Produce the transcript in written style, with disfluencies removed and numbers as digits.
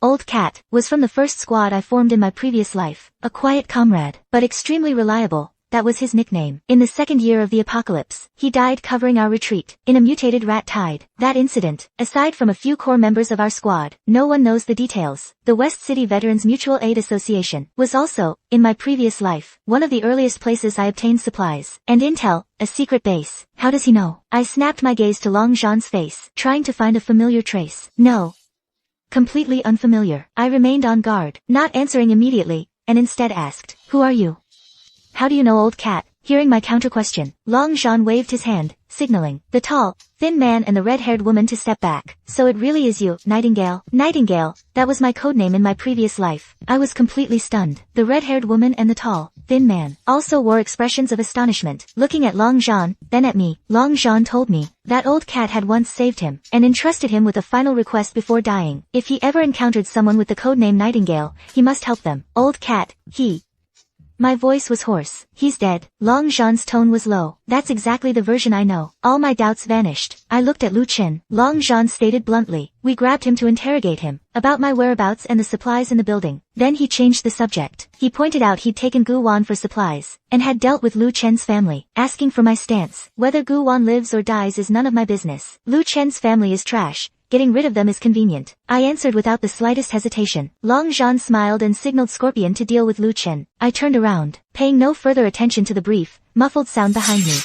Old Cat was from the first squad I formed in my previous life, a quiet comrade, but extremely reliable. That was his nickname. In the second year of the apocalypse, he died covering our retreat, in a mutated rat tide. That incident, aside from a few core members of our squad, no one knows the details. The West City Veterans Mutual Aid Association was also, in my previous life, one of the earliest places I obtained supplies and intel, a secret base. How does he know? I snapped my gaze to Long Jean's face, trying to find a familiar trace. No. Completely unfamiliar. I remained on guard, not answering immediately, and instead asked, "Who are you? How do you know Old Cat?" Hearing my counter-question, Long Jean waved his hand, signaling the tall, thin man and the red-haired woman to step back. "So it really is you, Nightingale?" Nightingale, that was my codename in my previous life. I was completely stunned. The red-haired woman and the tall, thin man also wore expressions of astonishment, looking at Long Jean, then at me. Long Jean told me that Old Cat had once saved him, and entrusted him with a final request before dying. If he ever encountered someone with the codename Nightingale, he must help them. Old Cat, My voice was hoarse. "He's dead." Long Jean's tone was low. "That's exactly the version I know." All my doubts vanished. I looked at Lu Chen. Long Jean stated bluntly. "We grabbed him to interrogate him about my whereabouts and the supplies in the building." Then he changed the subject. He pointed out he'd taken Gu Wan for supplies, and had dealt with Lu Chen's family, asking for my stance. Whether Gu Wan lives or dies is none of my business. Lu Chen's family is trash. Getting rid of them is convenient. I answered without the slightest hesitation. Long Jean smiled and signaled Scorpion to deal with Lu Chen. I turned around, paying no further attention to the brief, muffled sound behind me.